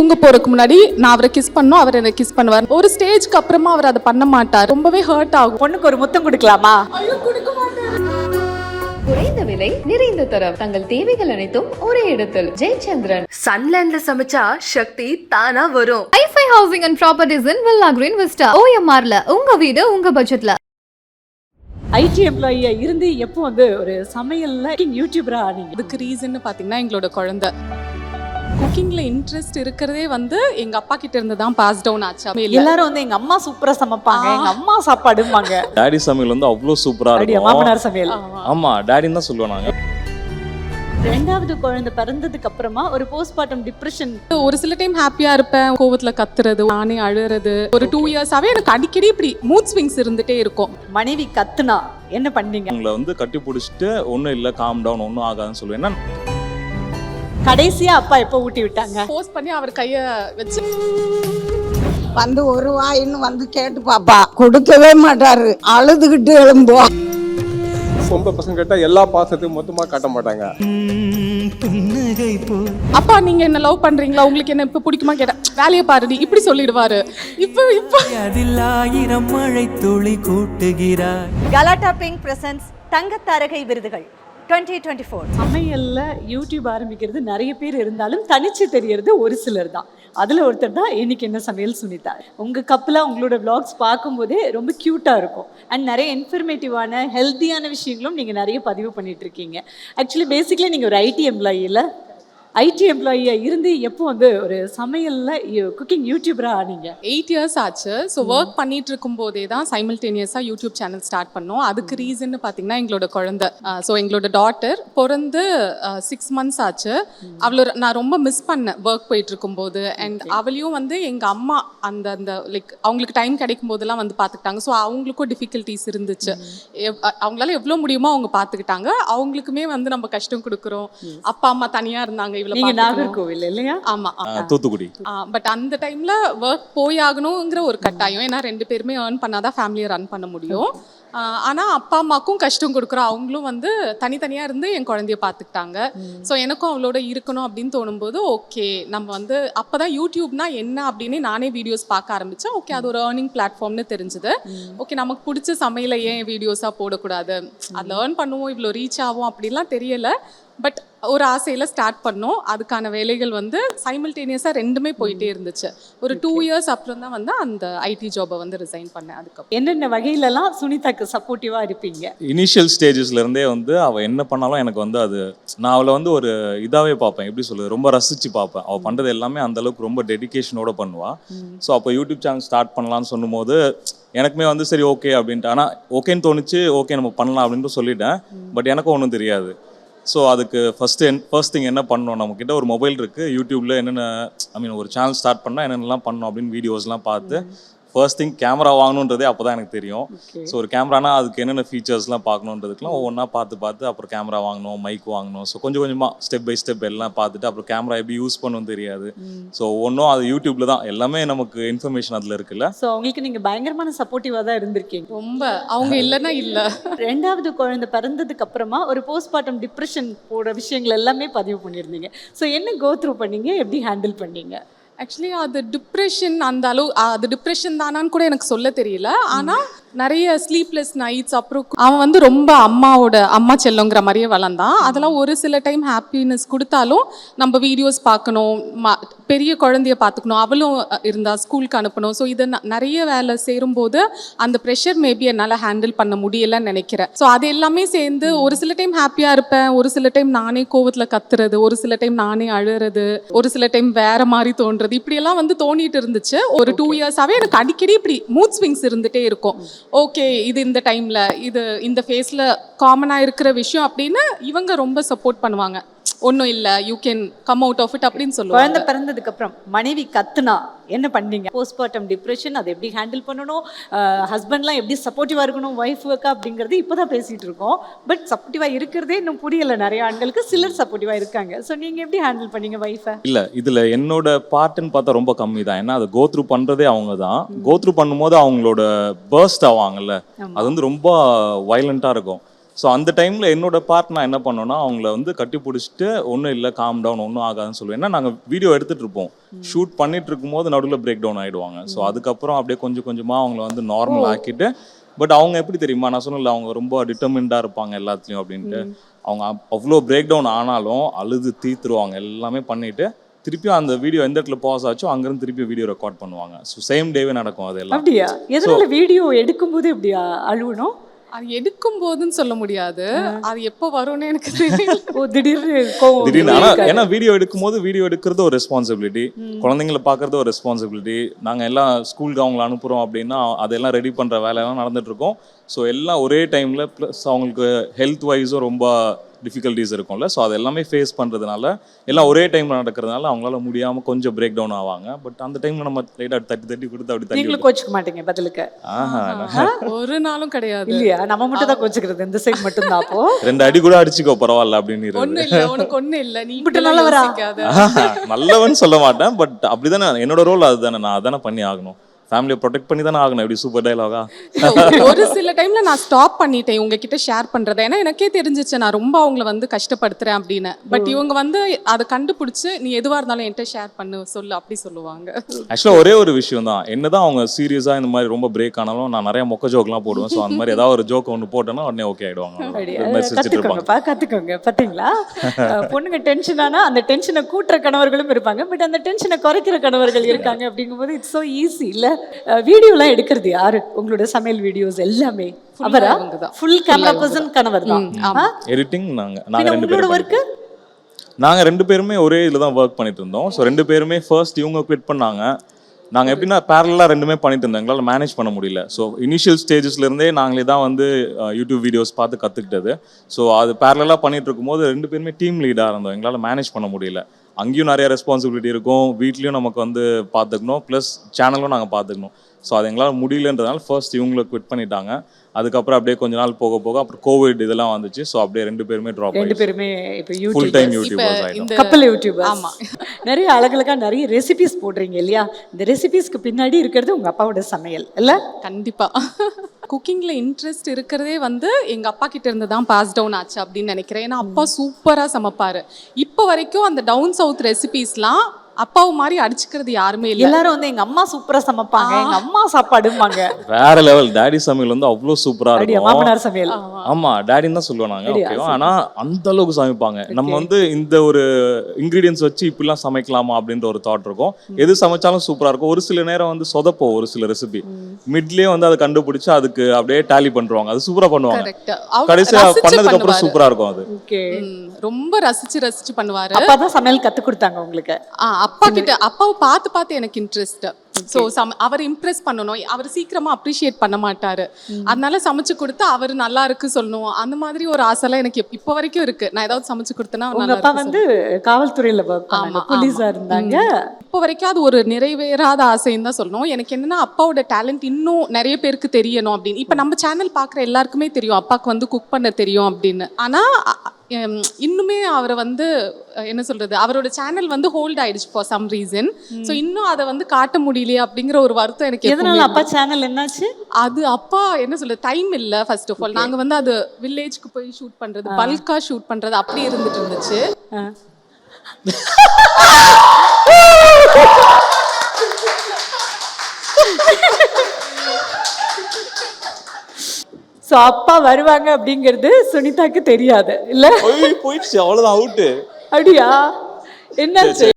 தூங்க போறதுக்கு முன்னாடி நான் அவரை கிஸ் பண்ணோம், அவர் என்ன கிஸ் பண்ணுவார். ஒரு ஸ்டேஜ்க்கு அப்புறமா அவர் அதை பண்ண மாட்டார். ரொம்பவே ஹர்ட் ஆகும். பொண்ணுக்கு ஒரு முத்தம் கொடுக்கலாமா? ஐயோ, கொடுக்க மாட்டாரு. குறைந்த விலை நிறைந்த தரம் தங்கள் தேவைகள் அனைத்தும் ஒரே இடத்தில் ஜெயச்சந்திரன். சன்லேண்ட்ல சமைச்சா சக்தி தானா வரும். ஐஃபை housing and properties in villa green vista. OMRல உங்க வீடு உங்க பட்ஜெட்ல. ஐடி எம்ப்ளாயியா இருந்து எப்போ ஒரு சமையல்ல யூடியூபரா ஆனீங்க? அதுக்கு ரீசன் பாத்தீங்கன்னா எங்களோட குழந்தை குக்கிங்ல இன்ட்ரெஸ்ட் இருக்கிறதே எங்க அப்பா கிட்ட இருந்து தான் பாஸ் டவுன் ஆச்சு. எல்லாரும் எங்க அம்மா சூப்பரா சமைப்பாங்க, எங்க அம்மா சாப்பாடுமாங்க. டாடி சமையல் அவ்வளோ சூப்பரா இருக்கும். மாமனார் சமையல். ஆமா, டாடின்னு தான் சொல்லுவோம் நாங்க. ரெண்டாவது குழந்தை பிறந்ததுக்கு அப்புறமா ஒரு போஸ்ட்மார்ட்டம் டிப்ரெஷன். ஒரு சில டைம் ஹாப்பியா இருப்பேன், கோவத்துல கத்துறது, நானே அழுறது. ஒரு 2 இயர்ஸாவே எனக்கு அடிக்கடி இப்படி மூட் ஸ்விங்ஸ் இருந்துட்டே இருக்கும். மனைவி கத்துனா என்ன பண்ணீங்க? உங்களை கட்டி பிடிச்சிட்டு ஒன்றும் இல்லை, காம் டவுன், ஒன்றும் ஆகாதுன்னு சொல்லுவேன். என்ன கடைசியா அப்பா எப்போ ஊட்டி விட்டாங்க? போஸ்ட் பண்ணி அவர் கைய வச்சு ஒரு வாயின்னு கேட்டு பாப்பா, கொடுக்கவே மாட்டாரு, அழுதுகிட்டு எழும்புவோம். பொம்பளை பசங்க கேட்டா எல்லா பாசத்தையும் மொத்தமா காட்ட மாட்டாங்க. அப்பா நீங்க என்ன லவ் பண்றீங்களா, உங்களுக்கு என்ன இப்ப பிடிக்குமா கேட்டா வேலையை பாருடி இப்படி சொல்லிடுவாரு. இப்ப அதிலாயிரம் மழை துளி கூட்டுகிறார். கலாட்டா பிங்க் பிரசன்ஸ் தங்கத்தாரகை விருதுகள் 2024. சமையல்ல யூடியூப் ஆரம்பிக்கிறது நிறைய பேர் இருந்தாலும் தனிச்சு தெரியறது ஒரு சிலர் தான். அதுல ஒருத்தர் தான் இன்னைக்கு என்ன சமையல் சுனிதா. உங்க கப்பலா உங்களோட vlogs பார்க்கும்போதே ரொம்ப கியூட்டா இருக்கும். அண்ட் நிறைய இன்ஃபர்மேட்டிவான ஹெல்த்தியான விஷயங்களும் நீங்க நிறைய பதிவு பண்ணிட்டு இருக்கீங்க. ஆக்சுவலி பேசிக்கலி நீங்க ஒரு ஐடி எம்ப்ளாயி இல்ல? ஐடி எம்ப்ளாயியா இருந்து எப்போ ஒரு சமையல்ல குக்கிங் யூடியூபரா ஆனீங்க? 8 இயர்ஸ் ஆச்சு. ஸோ ஒர்க் பண்ணிட்டு இருக்கும் போதே தான் சைமல்டேனியஸாக யூடியூப் சேனல் ஸ்டார்ட் பண்ணோம். அதுக்கு ரீசன் பார்த்தீங்கன்னா எங்களோட குழந்தை. ஸோ எங்களோட டாட்டர் பிறந்து 6 months ஆச்சு. நான் ரொம்ப மிஸ் பண்ணேன் ஒர்க் போயிட்டு இருக்கும்போது. அண்ட் அவளையும் எங்கள் அம்மா அந்த அந்த லைக் அவங்களுக்கு டைம் கிடைக்கும் போதெல்லாம் பார்த்துக்கிட்டாங்க. ஸோ அவங்களுக்கும் டிஃபிகல்ட்டிஸ் இருந்துச்சு. அவங்களால எவ்வளோ முடியுமோ அவங்க பார்த்துக்கிட்டாங்க. அவங்களுக்குமே நம்ம கஷ்டம் கொடுக்குறோம். அப்பா அம்மா தனியாக இருந்தாங்க. நாகர்கோவில் இல்லையா? ஆமா, தூத்துக்குடி. பட் அந்த டைம்ல ஒர்க் போய் ஆகணுங்கிற ஒரு கட்டாயம். ஏன்னா 2 பேருமே ஏர்ன் பண்ணாதான் ஃபேமிலியை ரன் பண்ண முடியும். ஆனா அப்பா அம்மாக்கும் கஷ்டம் கொடுக்குறோம். அவங்களும் தனித்தனியா இருந்து என் குழந்தைய பார்த்துக்கிட்டாங்க. ஸோ எனக்கும் அவளோட இருக்கணும் அப்படின்னு தோணும்போது ஓகே நம்ம அப்பதான் யூடியூப்னா என்ன அப்படின்னு நானே வீடியோஸ் பார்க்க ஆரம்பிச்சேன். ஓகே அது ஒரு ஏர்னிங் பிளாட்ஃபார்ம்னு தெரிஞ்சுது. ஓகே நமக்கு பிடிச்ச சமையலை ஏன் வீடியோஸா போடக்கூடாது, அதில் ஏர்ன் பண்ணுவோம், இவ்வளோ ரீச் ஆகும் அப்படிலாம் தெரியல. பட் ஒரு ஆசையில் ஸ்டார்ட் பண்ணோம். அதுக்கான வேலைகள் சைமல்டேனியஸாக ரெண்டுமே போயிட்டே இருந்துச்சு. ஒரு 2 இயர்ஸ் அப்புறம் தான் அந்த ஐடி ஜாபை ரிசைன் பண்ணேன். அதுக்கப்புறம் என்னென்ன வகையிலலாம் சுனிதாக்கு சப்போர்ட்டிவாக இருப்பீங்க? இனிஷியல் ஸ்டேஜஸ்லேருந்தே அவள் என்ன பண்ணாலும் எனக்கு அது நான் அவளை ஒரு இதாகவே பார்ப்பேன். எப்படி சொல்லுது, ரொம்ப ரசித்து பார்ப்பேன். அவள் பண்ணுறது எல்லாமே அந்தளவுக்கு ரொம்ப டெடிக்கேஷனோட பண்ணுவாள். ஸோ அப்போ யூடியூப் சேனல் ஸ்டார்ட் பண்ணலான்னு சொல்லும்போது எனக்குமே சரி ஓகே அப்படின்ட்டு, ஆனால் ஓகேன்னு தோணுச்சு. ஓகே நம்ம பண்ணலாம் அப்படின்ட்டு சொல்லிட்டேன். பட் எனக்கும் ஒன்றும் தெரியாது. ஸோ அதுக்கு ஃபர்ஸ்ட் திங் என்ன பண்ணணும், நம்மக்கிட்ட ஒரு மொபைல் இருக்குது, யூடியூப்பில் என்னென்ன ஒரு சேனல் ஸ்டார்ட் பண்ணால் என்னென்னலாம் பண்ணணும் அப்படின்னு வீடியோஸ்லாம் பார்த்து ஃபர்ஸ்ட் திங் கேமரா வாங்கணுன்றதே அப்போ தான் எனக்கு தெரியும். ஸோ ஒரு கேமரானா அதுக்கு என்னென்ன ஃபீச்சர்ஸ்லாம் பார்க்கணுன்றதுக்குலாம் ஒவ்வொன்றா பார்த்து அப்புறம் கேமரா வாங்கணும், மைக் வாங்கணும். ஸோ கொஞ்சம் கொஞ்சமாக ஸ்டெப் பை ஸ்டெப் எல்லாம் பார்த்துட்டு அப்புறம் கேமரா எப்படி யூஸ் பண்ணணும் தெரியாது. ஸோ ஒன்றும் அது யூடியூப்பில் தான் எல்லாமே நமக்கு இன்ஃபர்மேஷன் அதில் இருக்குல்ல. ஸோ அவங்களுக்கு நீங்கள் பயங்கரமான சப்போர்ட்டிவாக தான் இருந்திருக்கீங்க. ரொம்ப அவங்க இல்லைன்னா இல்லை. ரெண்டாவது குழந்தை பிறந்ததுக்கு அப்புறமா ஒரு போஸ்ட்மார்ட்டம் டிப்ரெஷன் போட விஷயங்கள் எல்லாமே பதிவு பண்ணியிருந்தீங்க. ஸோ என்ன கோ த்ரூ பண்ணீங்க, எப்படி ஹேண்டில் பண்ணீங்க? ஆக்சுவலி அது டிப்ரெஷன் அந்த அளவு அது டிப்ரெஷன் தானான்னு கூட எனக்கு சொல்ல தெரியல. ஆனால் நிறைய ஸ்லீப்லெஸ் நைட்ஸ். அப்புறம் அவன் ரொம்ப அம்மா செல்லங்கிற மாதிரியே வளர்ந்தான். அதெல்லாம் ஒரு சில டைம் ஹாப்பினஸ் கொடுத்தாலும் நம்ம வீடியோஸ் பார்க்கணும், பெரிய குழந்தைய பார்த்துக்கணும், அவளும் இருந்தா ஸ்கூலுக்கு அனுப்பணும். ஸோ இதை நிறைய வேலை சேரும்போது அந்த ப்ரெஷர் மேபி என்னால் ஹேண்டில் பண்ண முடியலன்னு நினைக்கிறேன். ஸோ அது எல்லாமே சேர்ந்து ஒரு சில டைம் ஹாப்பியாக இருப்பேன், ஒரு சில டைம் நானே கோவத்தில் கத்துறது, ஒரு சில டைம் நானே அழுறது, ஒரு சில டைம் வேற மாதிரி தோன்றது, இப்படியெல்லாம் தோணிட்டு இருந்துச்சு. ஒரு 2 இயர்ஸாவே எனக்கு அடிக்கடி இப்படி மூட் ஸ்விங்ஸ் இருந்துட்டே இருக்கும். ஓகே இது இந்த டைம்ல இது இந்த ஃபேஸ்ல காமனா இருக்கிற விஷயம் அப்படின்னு இவங்க ரொம்ப சப்போர்ட் பண்ணுவாங்க. ஒன்றும் இல்லை, you can come out of it அப்படின்னு சொல்லுவாங்க. குழந்தை பிறந்ததுக்கு அப்புறம் மனைவி கத்துனா என்ன பண்ணீங்க? போஸ்ட்மார்ட்டம் டிப்ரெஷன் அதை எப்படி ஹேண்டில் பண்ணணும், ஹஸ்பண்ட்லாம் எப்படி சப்போர்ட்டிவாக இருக்கணும் ஒய்ஃபுக்கு அப்படிங்கிறது இப்போ தான் பேசிகிட்டு இருக்கோம். பட் சப்போர்ட்டிவாக இருக்கிறதே இன்னும் புரியலை நிறைய ஆண்களுக்கு. சிலர் சப்போர்ட்டிவாக இருக்காங்க. ஸோ நீங்கள் எப்படி ஹேண்டில் பண்ணீங்க ஒய்ஃபை? இல்லை இதில் என்னோட பார்ட்டுன்னு பார்த்தா ரொம்ப கம்மி தான். ஏன்னா அதை கோ த்ரூ பண்ணுறதே அவங்க தான். கோ த்ரூ பண்ணும்போது அவங்களோட பர்ஸ்ட் ஆவாங்கல்ல, அது ரொம்ப வயலண்ட்டாக இருக்கும். ஸோ அந்த டைமில் என்னோட பார்ட் நான் என்ன பண்ணோன்னா அவங்கள வந்து கட்டி பிடிச்சிட்டு ஒன்றும் இல்லை காம் டவுன் ஒன்றும் ஆகாதுன்னு சொல்லுவேன். ஏன்னா நாங்கள் வீடியோ எடுத்துகிட்டு இருப்போம், ஷூட் பண்ணிட்டு இருக்கும்போது நடுவில் பிரேக் டவுன் ஆகிடுவாங்க. ஸோ அதுக்கப்புறம் அப்படியே கொஞ்சம் கொஞ்சமாக அவங்கள வந்து நார்மல் ஆக்கிட்டு, பட் அவங்க எப்படி தெரியுமா, நான் சொன்னல அவங்க ரொம்ப டிட்டர்மின்டாக இருப்பாங்க எல்லாத்துலேயும் அப்படின்ட்டு. அவங்க அவ்வளோ பிரேக் டவுன் ஆனாலும் அழுது தீத்துருவாங்க, எல்லாமே பண்ணிவிட்டு திருப்பியும் அந்த வீடியோ எந்த இடத்துல பாஸ் ஆச்சோ அங்கேருந்து திருப்பி வீடியோ ரெக்கார்ட் பண்ணுவாங்க. ஸோ சேம் டேவே நடக்கும் அது எல்லாம். அப்படியா? எதனால வீடியோ எடுக்கும்போது இப்படி அழுவணும்? அது எடுக்கும் போதுன்னு சொல்ல முடியாது, அது எப்போ வரும்னு எனக்கு தெரியல. திடீர்னு ஆனா ஏன்னா வீடியோ எடுக்கும்போது வீடியோ எடுக்கிறது ஒரு ரெஸ்பான்சிபிலிட்டி, குழந்தைங்களை பார்க்கறது ஒரு ரெஸ்பான்சிபிலிட்டி. நாங்கள் எல்லாம் ஸ்கூலுக்கு அவங்களை அனுப்புகிறோம் அப்படின்னா அதெல்லாம் ரெடி பண்ணுற வேலையெல்லாம் நடந்துட்டு இருக்கோம். ஸோ எல்லாம் ஒரே டைமில் ப்ளஸ் அவங்களுக்கு ஹெல்த் வைஸும் ரொம்ப டிஃபிகல்ட்டிஸ் இருக்கும்ல. ஸோ அது எல்லாமே ஃபேஸ் பண்ணுறதுனால எல்லாம் ஒரே டைமில் நடக்கிறதுனால அவங்களால முடியாமல் கொஞ்சம் பிரேக் டவுன் ஆவாங்க. பட் அந்த டைமில் நம்ம லைட்டாக தட்டி கொடுத்து அப்படி நீங்களும் கோச்சிக்க மாட்டீங்க பதிலுக்கு? ஒரு நாளும் கிடையாது. இல்லையா? நம்ம மட்டும் தான் கோச்சிக்கிறது, இந்த சைடு மட்டும் தான். அப்போ 2 அடி கூட அடிச்சுக்கோ பரவாயில்ல அப்படின்னு. ஒன்றும் இல்லை, உனக்கு ஒன்றும் இல்லை, நீ இப்படி நல்லவரா? நல்லவன் சொல்ல மாட்டேன், பட் அப்படிதானே என்னோட ரோல், அதுதானே, நான் அதானே பண்ணி ஆகணும். ஃபேமிலியை ப்ரொடெக்ட் பண்ணி தானே ஆகணும். எப்படி சூப்பர் டைலாகா? ஒரு சில டைம்ல நான் ஸ்டாப் பண்ணிட்டேன் உங்ககிட்ட ஷேர் பண்றதை. ஏன்னா எனக்கே தெரிஞ்சிச்சு நான் ரொம்ப அவங்கள வந்து கஷ்டப்படுத்துறேன் அப்படின்னு. பட் இவங்க வந்து அதை கண்டுபிடிச்சு நீ எதுவா இருந்தாலும் என்கிட்ட ஷேர் பண்ணு சொல்லு அப்படி சொல்லுவாங்க. ஆக்சுவலாக ஒரே ஒரு விஷயம் தான், என்னதான் அவங்க சீரியஸாக இந்த மாதிரி ரொம்ப பிரேக் ஆனாலும் நான் நிறைய மொக்க ஜோக்லாம் போடுவேன். ஸோ அந்த மாதிரி ஏதாவது ஒரு ஜோக் ஒன்று போட்டேன்னா உடனே ஓகே ஆயிடுவாங்க. கத்துக்கோங்க. பாத்தீங்களா, பொண்ணுங்க டென்ஷன் ஆனா அந்த டென்ஷனை கூட்டுற கணவர்களும் இருப்பாங்க, பட் அந்த டென்ஷனை குறைக்கிற கணவர்கள் இருக்காங்க. அப்படிங்கும்போது இட்ஸ் சோ ஈஸி இல்ல? வீடியோலாம் எடுக்கிறது யாரு? உங்களோட சமையல் வீடியோஸ் எல்லாமே அவரா? ஃபுல் கேமரா பர்சன் கணவர் தான். எடிட்டிங் நாங்க ரெண்டு பேரும். நாங்கள் 2 பேருமே ஒரே இதில் தான் ஒர்க் பண்ணிட்டு இருந்தோம். ஸோ 2 பேருமே ஃபர்ஸ்ட் இவங்க குவிட் பண்ணாங்க. நாங்கள் எப்படின்னா பேரலாக 2மே பண்ணிட்டு இருந்தோம், எங்களால் மேனேஜ் பண்ண முடியல. ஸோ இனிஷியல் ஸ்டேஜஸ்லேருந்தே நாங்களே தான் வந்து யூடியூப் வீடியோஸ் பார்த்து கற்றுக்கிட்டது. ஸோ அது பேரலாக பண்ணிட்டு இருக்கும்போது 2 பேருமே டீம் லீடாக இருந்தோம், எங்களால் மேனேஜ் பண்ண முடியல. அங்கேயும் நிறைய ரெஸ்பான்சிபிலிட்டி இருக்கும், வீட்லேயும் நமக்கு வந்து பார்த்துக்கணும், ப்ளஸ் சேனலும் நாங்கள் பார்த்துக்கணும். ஸோ அது எங்களால் முடியலன்றதுனால ஃபர்ஸ்ட் இவங்களை குவிட் பண்ணிட்டாங்க. அதுக்கப்புறம் அப்படியே கொஞ்ச நாள் போக போக அப்புறம் கோவிட் இதெல்லாம் வந்துச்சு. ஸோ அப்படியே 2 பேருமே ட்ராப் ஆயிடுச்சு. 2 பேருமே இப்போ ஃபுல் டைம் யூடியூபர்ஸ் ஆயிட்டோம். கப்பல் யூடியூபர்ஸ். ஆமா, நிறைய அழகழகா நிறைய ரெசிபிஸ் போடுறீங்க இல்லையா? இந்த ரெசிபிஸ்க்கு பின்னாடி இருக்கிறது உங்க அப்பாவோட சமையல் இல்ல? கண்டிப்பா. குக்கிங்ல இன்ட்ரெஸ்ட் இருக்கிறதே வந்து எங்க அப்பா கிட்ட இருந்து தான் பாஸ் டவுன் ஆச்சு அப்படின்னு நினைக்கிறேன். ஏன்னா அப்பா சூப்பரா சமைப்பாரு. இப்போ வரைக்கும் அந்த டவுன் சவுத் ரெசிபிஸ்லாம் அப்பாவு மாதிரி அடிச்சுக்கிறது யாருமே இல்லை. எல்லாரும் வந்து எங்க அம்மா சூப்பரா சமைப்பாங்க, எங்க அம்மா சாப்பாடுமாங்க. வேற லெவல். டாடி சமையல் வந்து அவ்வளோ சூப்பரா இருக்கும். மாமனார் சமையல் ஆமா டாடின்னு தான் சொல்லுவோம் நாங்க. ஓகேவா? ஆனா அந்த அளவுக்கு சமைப்பாங்க. நம்ம வந்து இந்த ஒரு இன்கிரீடியன்ஸ் வச்சு இப்படிலாம் சமைக்கலாமா அப்படின்ற ஒரு தாட் இருக்கும். எது சமைச்சாலும் சூப்பரா இருக்கும். ஒரு சில நேரம் வந்து சொதப்போம் ஒரு சில ரெசிபி, மிட்லயே வந்து அதை கண்டுபிடிச்சு அதுக்கு அப்படியே டேலி பண்றாங்க, அது சூப்பரா பண்ணுவாங்க. கடைசியா பண்ணதுக்கு அப்புறம் சூப்பரா இருக்கும் அது. ரொம்ப ரசிச்சு பண்ணுவாரு. அப்பா தான் சமையல் கத்து கொடுத்தாங்க உங்களுக்கு? அப்பா கிட்ட அப்பாவை பார்த்து எனக்கு இன்ட்ரெஸ்ட். ஸோ அவர் இம்ப்ரெஸ் பண்ணணும், அவர் சீக்கிரமா அப்ரிஷியேட் பண்ண மாட்டாரு. அதனால சமைச்சு கொடுத்து அவர் நல்லா இருக்கு சொல்லணும், அந்த மாதிரி ஒரு ஆசைலாம் எனக்கு இப்போ வரைக்கும் இருக்கு. நான் ஏதாவது சமைச்சு கொடுத்தேன்னா உங்க அப்பா வந்து காவல்துறையில போலீஸா இருந்தாங்க. இப்போ வரைக்கும் அது ஒரு நிறைவேறாத ஆசைன்னு தான் சொல்லணும். எனக்கு என்னன்னா அப்பாவோட டேலண்ட் இன்னும் நிறைய பேருக்கு தெரியணும் அப்படின்னு. இப்போ நம்ம சேனல் பார்க்குற எல்லாருக்குமே தெரியும் அப்பாவுக்கு வந்து குக் பண்ண தெரியும் அப்படின்னு. ஆனா இன்னுமே அவரை வந்து என்ன சொல்றது, அவரோட சேனல் வந்து ஹோல்ட் ஆயிடுச்சு ஃபார் சம் ரீசன். ஸோ இன்னும் அதை வந்து காட்ட முடியலையே அப்படிங்கிற ஒரு வருத்தம் எனக்கு. எதனால அப்பா சேனல் என்னாச்சு? அது அப்பா என்ன சொல்றது, டைம் இல்லை ஃபர்ஸ்ட் ஆஃப் ஆல். நாங்க வந்து அது வில்லேஜ்க்கு போய் ஷூட் பண்றது, பல்கா ஷூட் பண்றது அப்படி இருந்துட்டு இருந்துச்சு. சோ அப்பா வருவாங்க அப்படிங்கிறது சுனிதாக்கு தெரியாது இல்ல? போயிடுச்சு, அவ்வளவுதான், அவுட். அப்படியா? என்னாச்சு?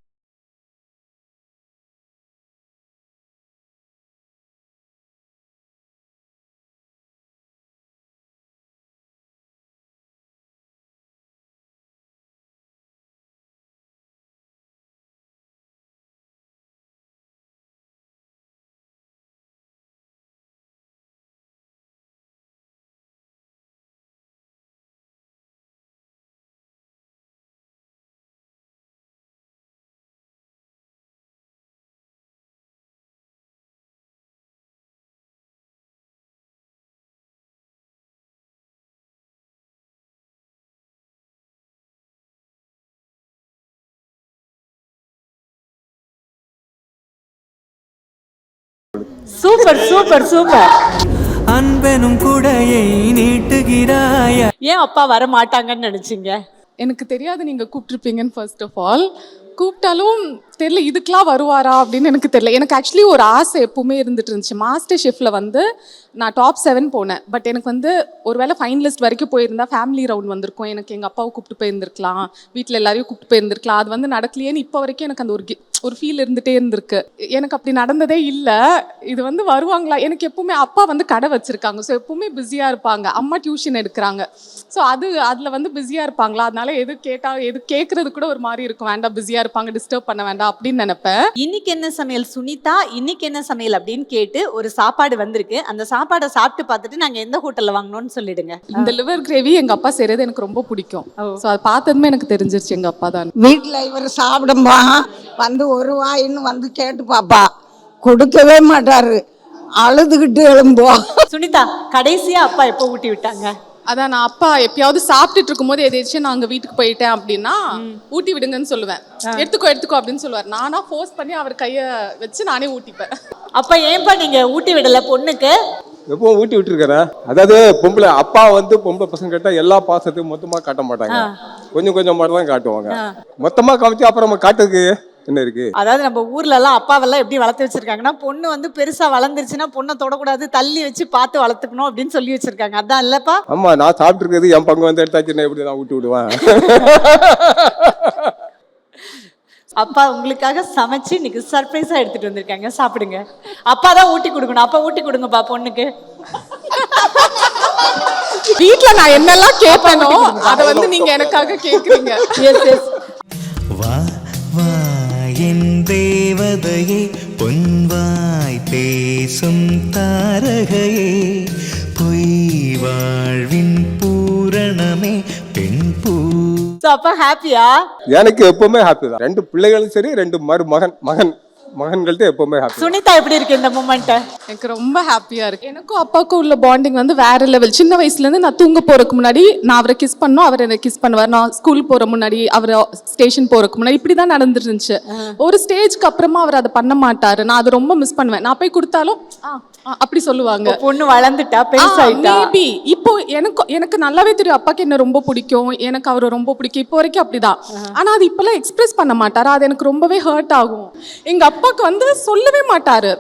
Super super super. அன்பெனும் குடையை நீட்டுகிறாய். ஏன் அப்பா வர மாட்டாங்கன்னு நினைச்சீங்க? எனக்கு தெரியாது நீங்கள் கூப்பிட்ருப்பீங்கன்னு ஃபர்ஸ்ட் ஆஃப் ஆல். கூப்பிட்டாலும் தெரியல இதுக்கெலாம் வருவாரா அப்படின்னு எனக்கு தெரியல. எனக்கு ஆக்சுவலி ஒரு ஆசை எப்பவுமே இருந்துட்டு இருந்துச்சு. மாஸ்டர் ஷெஃப்ல வந்து நான் டாப் 7 போனேன். பட் எனக்கு வந்து ஒருவேளை ஃபைனலிஸ்ட் வரைக்கும் போயிருந்தா ஃபேமிலி ரவுண்ட் வந்திருக்கும். எனக்கு எங்கள் அப்பாவை கூப்பிட்டு போயிருந்துருக்கலாம், வீட்டில் எல்லாரையும் கூப்பிட்டு போயிருந்துருக்கலாம். அது வந்து நடக்கலையேன்னு இப்போ வரைக்கும் எனக்கு அந்த ஒரு ஃபீல் இருந்துகிட்டே இருந்திருக்கு. எனக்கு அப்படி நடந்ததே இல்லை. இது வந்து வருவாங்களா, எனக்கு எப்பவுமே அப்பா வந்து கடை வச்சுருக்காங்க, ஸோ எப்பவுமே பிஸியாக இருப்பாங்க. அம்மா டியூஷன் எடுக்கிறாங்க, ஸோ அதில் வந்து பிஸியாக இருப்பாங்களா, அதனால எது கேட்குறது கூட ஒரு மாதிரி இருக்கும். வேண்டாம், பிஸியாக இருப்பாங்க, டிஸ்டர்ப் பண்ண வேண்டாம் அப்படின்னு நினைப்பேன். இன்னைக்கு என்ன சமையல் சுனிதா, இன்னைக்கு என்ன சமையல் அப்படின்னு கேட்டு ஒரு சாப்பாடு வந்திருக்கு. அந்த சாப்பாடை சாப்பிட்டு பார்த்துட்டு நாங்க எந்த ஹோட்டல்ல வாங்கணும்னு சொல்லிடுங்க. இந்த லிவர் கிரேவி எங்க அப்பா செய்யறது எனக்கு ரொம்ப பிடிக்கும். ஸோ அது பார்த்ததுமே எனக்கு தெரிஞ்சிருச்சு எங்க அப்பா தான். வீட்டில் இவர் சாப்பிடும்பா வந்து ஒரு வாயின்னு வந்து கேட்டு பாப்பா, கொடுக்கவே மாட்டாரு, அழுதுகிட்டு எழும்புவோம். சுனிதா, கடைசியா அப்பா எப்போ ஊட்டி விட்டாங்க? அதான் நான் அப்பா எப்பயாவது சாப்பிட்டுட்டு இருக்கும்போது எதாச்சும் நான் அங்கே வீட்டுக்கு போயிட்டேன் அப்படின்னா ஊட்டி விடுங்கன்னு சொல்லுவேன். எடுத்துக்கோ அப்படின்னு சொல்லுவார். நானா ஃபோர்ஸ் பண்ணி அவர் கையை வச்சு நானே ஊட்டிப்பேன். அப்ப ஏன்பா நீங்க ஊட்டி விடல பொண்ணுக்கு? எப்பவும் ஊட்டி விட்டுருக்கிறேன். அதாவது பொம்பளை அப்பா வந்து பொம்பளை பசங்க கேட்டா எல்லா பாசத்தையும் மொத்தமா காட்ட மாட்டாங்க, கொஞ்சம் கொஞ்சம் மட்டும் தான் காட்டுவாங்க. மொத்தமா காமிச்சு அப்புறம் காட்டுறதுக்கு என்ன இருக்கு? அதாவது நம்ம ஊர்ல எல்லாம் அப்பாவெல்லாம் எப்படி வளர்த்து வச்சிருக்காங்கன்னா, பொண்ணு வந்து பெருசா வளர்ந்துருச்சுன்னா பொண்ணை தொடக்கூடாது, தள்ளி வச்சு பார்த்து வளர்த்துக்கணும் அப்படின்னு சொல்லி வச்சிருக்காங்க. அதான் இல்லப்பா? ஆமா, நான் சாப்பிட்டு இருக்கிறது என் பங்கு வந்து எடுத்தாச்சு, நான் எப்படி நான் ஊட்டி விடுவேன். அப்பா உங்களுக்காக சமைச்சு இன்னைக்கு சர்ப்ரைஸா எடுத்துட்டு வந்திருக்காங்க, சாப்பிடுங்க. அப்பா தான் ஊட்டி கொடுக்கணும். அப்பா ஊட்டி கொடுங்கப்பா பொண்ணுக்கு. வீட்டுல நான் என்னெல்லாம் கேட்பேனோ அதை வந்து நீங்க எனக்காக கேக்குறீங்க. Yes yes. வா வா என் தேவதையே, பொன்வாய் பேசும் தாரகையே, பொய் வாழ்வின் பூரணமே, பெண் பூ. அப்பா ஹாப்பியா? எனக்கு எப்பவுமே ஹாப்பி தான். 2 பிள்ளைகளும் சரி, 2 மகன்கள்ட்ட எப்பவுமே ஹாப்பி. சுனிதா எப்படி இருக்கு இந்த மூமெண்ட்? எனக்கு ரொம்ப ஹாப்பியா இருக்கு. எனக்கும் அப்பாவுக்கும் உள்ள பாண்டிங் வந்து வேற லெவல். சின்ன வயசுல இருந்து நான் தூங்க போறதுக்கு முன்னாடி நான் அவரை கிஸ் பண்ணோம், அவர் என்ன கிஸ் பண்ணுவார். நான் ஸ்கூல் போற முன்னாடி, அவர் ஸ்டேஷன் போறதுக்கு முன்னாடி இப்படிதான் நடந்துட்டு இருந்துச்சு. ஒரு ஸ்டேஜ்க்கு அப்புறமா அவர் அதை பண்ண மாட்டாரு. நான் அதை ரொம்ப மிஸ் பண்ணுவேன். நான் போய் கொடுத்தாலும் அப்படி சொல்லுவாங்க. பொண்ணு வளர்ந்துட்டா, பெருசாயிட்டா. மேபி இப்போ எனக்கு நல்லாவே தெரியும் அப்பாக்கு என்ன ரொம்ப பிடிக்கும், எனக்கு அவரை ரொம்ப பிடிக்கும். இப்போ வரைக்கும் அப்படிதான். ஆனா அது இப்பெல்லாம் எக்ஸ்பிரஸ் பண்ண மாட்டாரு. அது எனக்கு ரொம்பவே ஹர்ட் ஆகும். எங்க அப்பாவுக்கு வந்து சொல்லவே மாட்டாரு.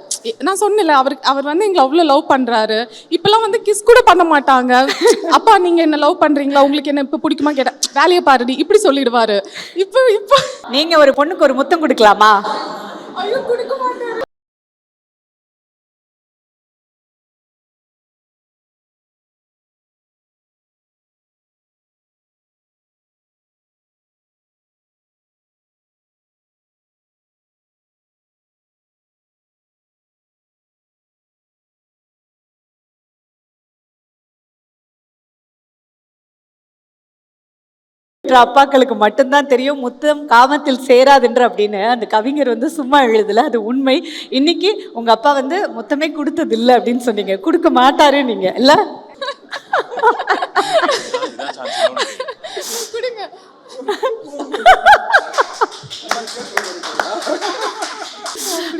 நான் சொன்னேன்ல, அவர் வந்து எங்களை அவ்வளவு லவ் பண்றாரு. இப்பெல்லாம் வந்து கிஸ் கூட பண்ண மாட்டாங்க. அப்பா நீங்க என்ன லவ் பண்றீங்களா, உங்களுக்கு என்ன இப்ப பிடிக்குமா கேட்டா வேலையை பாருடி இப்படி சொல்லிடுவாரு. இப்போ நீங்க ஒரு பொண்ணுக்கு ஒரு முத்தம் கொடுக்கலாமா? ஐயோ, கொடுக்க மாட்டாரு. அப்பாக்களுக்கு மட்டும்தான் தெரியும் முத்தம் காமத்தில் சேராதுன்ற அப்படின்னு. அந்த கவிஞர் வந்து சும்மா எழுதல, அது உண்மை. இன்னைக்கு உங்க அப்பா வந்து முத்தமே கொடுத்தது இல்லை அப்படின்னு சொன்னீங்க, கொடுக்க மாட்டாரு நீங்க இல்ல?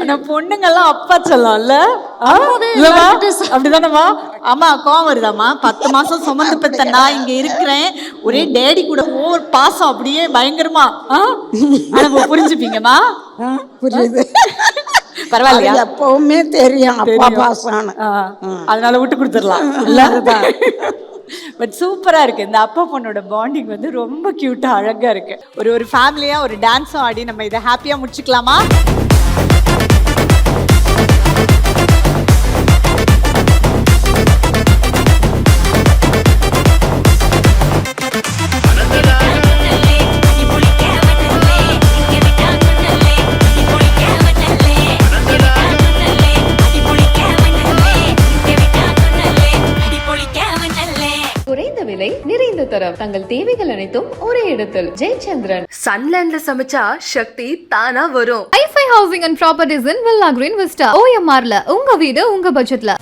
ஆனா பொண்ணுங்கெல்லாம் அப்பா சொல்லலாம்ல, அப்படிதானம்மா? ஆமா, கோவம் வருதாம்மா? 10 மாசம் சுமந்து பெத்த நான் இங்க இருக்கிறேன், ஒரே டேடி கூட ஓவர் பாசம் அப்படியே பயங்கரமா. புரிஞ்சுப்பீங்கம்மா? புரியுது. பரவாயில்லையா? எப்பவுமே தெரியும் அப்பா பாசம், அதனால விட்டு கொடுத்துடலாம் இல்ல? பட் சூப்பரா இருக்கு. இந்த அப்பா பொண்ணோட பாண்டிங் வந்து ரொம்ப கியூட்டா அழகா இருக்கு. ஒரு ஃபேமிலியா ஒரு டான்ஸும் ஆடி நம்ம இதை ஹாப்பியா முடிச்சுக்கலாமா? குறைந்த விலை நிறைந்த தரம் தங்கள் தேவைகள் அனைத்தும் ஒரே இடத்தில். ஜெயச்சந்திரன். சன்லேண்ட்ல சமைச்சா சக்தி தானா வரும். ஐஃபை housing and properties in villa green vista, OMRல உங்க வீடு உங்க பட்ஜெட்ல.